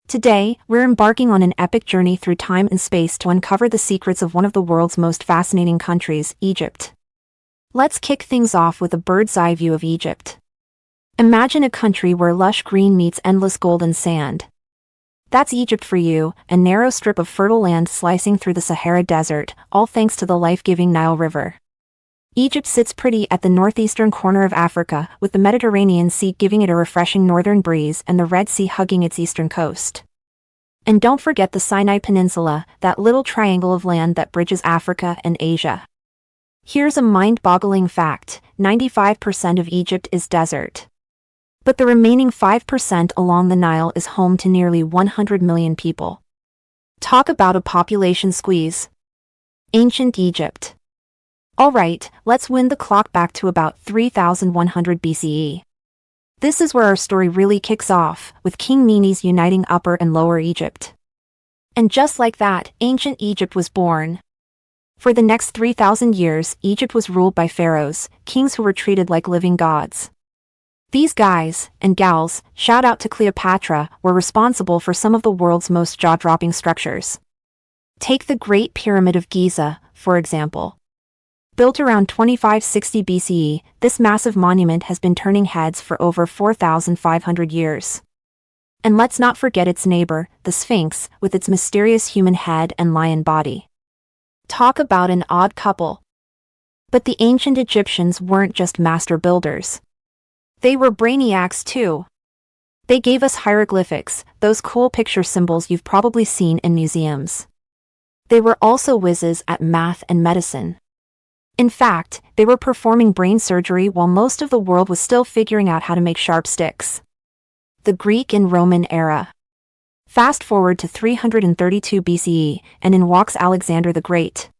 Today, we're embarking on an epic journey through time and space to uncover the secrets of one of the world's most fascinating countries, Egypt. Let's kick things off with a bird's-eye view of Egypt. Imagine a country where lush green meets endless golden sand. That's Egypt for you, a narrow strip of fertile land slicing through the Sahara Desert, all thanks to the life-giving Nile River. Egypt sits pretty at the northeastern corner of Africa, with the Mediterranean Sea giving it a refreshing northern breeze and the Red Sea hugging its eastern coast. And don't forget the Sinai Peninsula, that little triangle of land that bridges Africa and Asia. Here's a mind-boggling fact: 95% of Egypt is desert. But the remaining 5% along the Nile is home to nearly 100 million people. Talk about a population squeeze. Ancient Egypt. Alright, let's wind the clock back to about 3100 BCE. This is where our story really kicks off, with King Menes uniting Upper and Lower Egypt. And just like that, ancient Egypt was born. For the next 3,000 years, Egypt was ruled by pharaohs, kings who were treated like living gods. These guys, and gals, shout out to Cleopatra, were responsible for some of the world's most jaw-dropping structures. Take the Great Pyramid of Giza, for example. Built around 2560 BCE, this massive monument has been turning heads for over 4,500 years. And let's not forget its neighbor, the Sphinx, with its mysterious human head and lion body. Talk about an odd couple. But the ancient Egyptians weren't just master builders. They were brainiacs too. They gave us hieroglyphics, those cool picture symbols you've probably seen in museums. They were also whizzes at math and medicine. In fact, they were performing brain surgery while most of the world was still figuring out how to make sharp sticks. The Greek and Roman era. Fast forward to 332 BCE, and in walks Alexander the Great.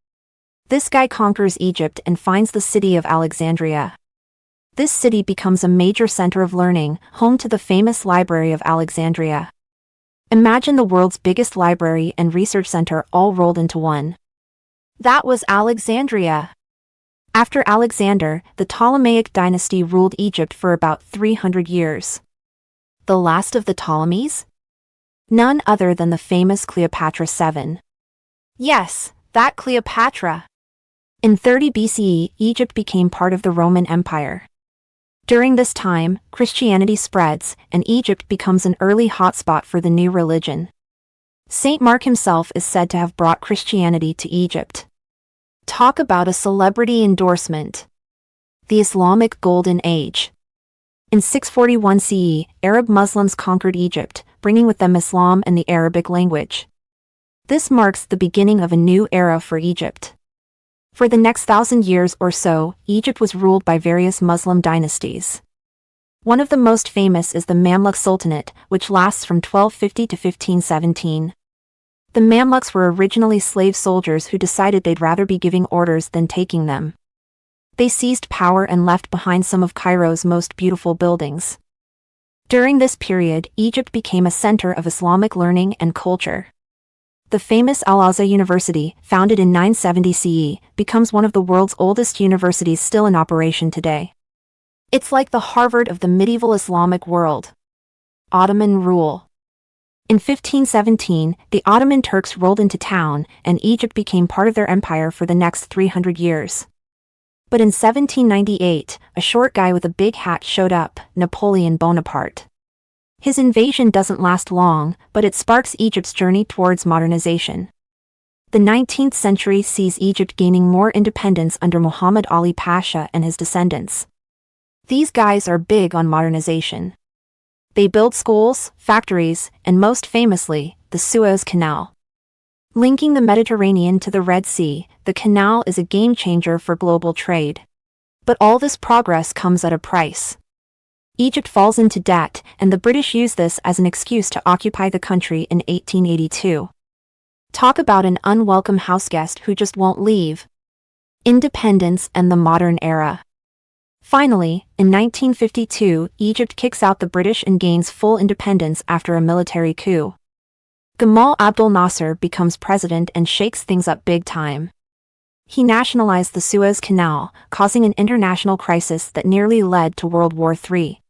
This guy conquers Egypt and finds the city of Alexandria. This city becomes a major center of learning, home to the famous Library of Alexandria. Imagine the world's biggest library and research center all rolled into one. That was Alexandria. After Alexander, the Ptolemaic dynasty ruled Egypt for about 300 years. The last of the Ptolemies? None other than the famous Cleopatra VII. Yes, that Cleopatra. In 30 BCE, Egypt became part of the Roman Empire. During this time, Christianity spreads, and Egypt becomes an early hotspot for the new religion. Saint Mark himself is said to have brought Christianity to Egypt. Talk about a celebrity endorsement. The Islamic Golden Age. In 641 CE, Arab Muslims conquered Egypt, bringing with them Islam and the Arabic language. This marks the beginning of a new era for Egypt. For the next 1,000 years or so, Egypt was ruled by various Muslim dynasties. One of the most famous is the Mamluk Sultanate, which lasts from 1250 to 1517. The Mamluks were originally slave soldiers who decided they'd rather be giving orders than taking them. They seized power and left behind some of Cairo's most beautiful buildings. During this period, Egypt became a center of Islamic learning and culture. The famous Al-Azhar University, founded in 970 CE, becomes one of the world's oldest universities still in operation today. It's like the Harvard of the medieval Islamic world. Ottoman Rule. In 1517, the Ottoman Turks rolled into town, and Egypt became part of their empire for the next 300 years. But in 1798, a short guy with a big hat showed up, Napoleon Bonaparte. His invasion doesn't last long, but it sparks Egypt's journey towards modernization. The 19th century sees Egypt gaining more independence under Muhammad Ali Pasha and his descendants. These guys are big on modernization. They build schools, factories, and most famously, the Suez Canal. Linking the Mediterranean to the Red Sea, the canal is a game-changer for global trade. But all this progress comes at a price. Egypt falls into debt, and the British use this as an excuse to occupy the country in 1882. Talk about an unwelcome houseguest who just won't leave. Independence and the modern era. Finally, in 1952, Egypt kicks out the British and gains full independence after a military coup. Gamal Abdel Nasser becomes president and shakes things up big time. He nationalized the Suez Canal, causing an international crisis that nearly led to World War III.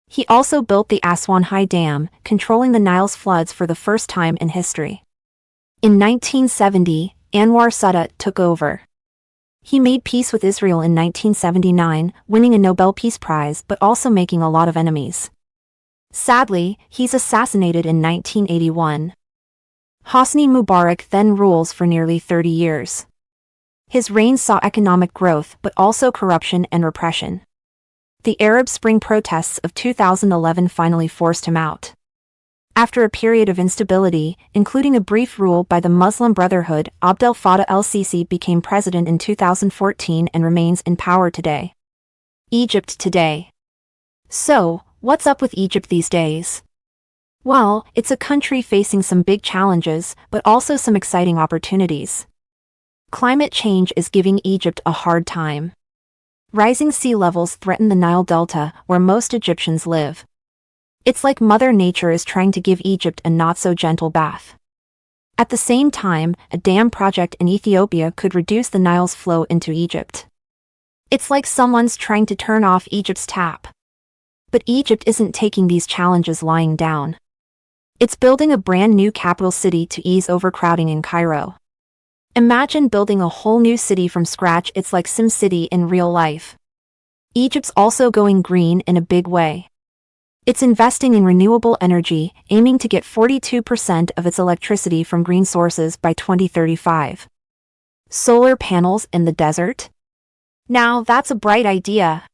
He also built the Aswan High Dam, controlling the Nile's floods for the first time in history. In 1970, Anwar Sadat took over. He made peace with Israel in 1979, winning a Nobel Peace Prize but also making a lot of enemies. Sadly, he's assassinated in 1981. Hosni Mubarak then rules for nearly 30 years. His reign saw economic growth but also corruption and repression. The Arab Spring protests of 2011 finally forced him out. After a period of instability, including a brief rule by the Muslim Brotherhood, Abdel Fattah el-Sisi became president in 2014 and remains in power today. Egypt today. So, what's up with Egypt these days? Well, it's a country facing some big challenges, but also some exciting opportunities. Climate change is giving Egypt a hard time. Rising sea levels threaten the Nile Delta, where most Egyptians live. It's like Mother Nature is trying to give Egypt a not-so-gentle bath. At the same time, a dam project in Ethiopia could reduce the Nile's flow into Egypt. It's like someone's trying to turn off Egypt's tap. But Egypt isn't taking these challenges lying down. It's building a brand new capital city to ease overcrowding in Cairo. Imagine building a whole new city from scratch. It's like SimCity in real life. Egypt's also going green in a big way. It's investing in renewable energy, aiming to get 42% of its electricity from green sources by 2035. Solar panels in the desert? Now that's a bright idea.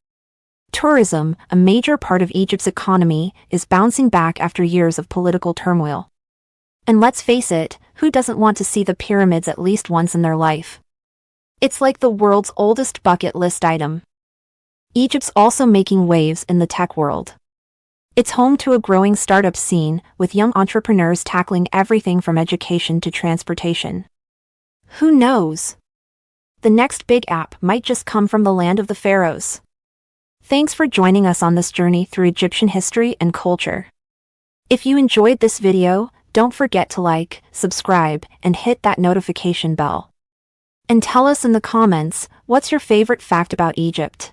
Tourism, a major part of Egypt's economy, is bouncing back after years of political turmoil. And let's face it, who doesn't want to see the pyramids at least once in their life? It's like the world's oldest bucket list item. Egypt's also making waves in the tech world. It's home to a growing startup scene, with young entrepreneurs tackling everything from education to transportation. Who knows? The next big app might just come from the land of the pharaohs. Thanks for joining us on this journey through Egyptian history and culture. If you enjoyed this video, don't forget to like, subscribe, and hit that notification bell. And tell us in the comments, what's your favorite fact about Egypt?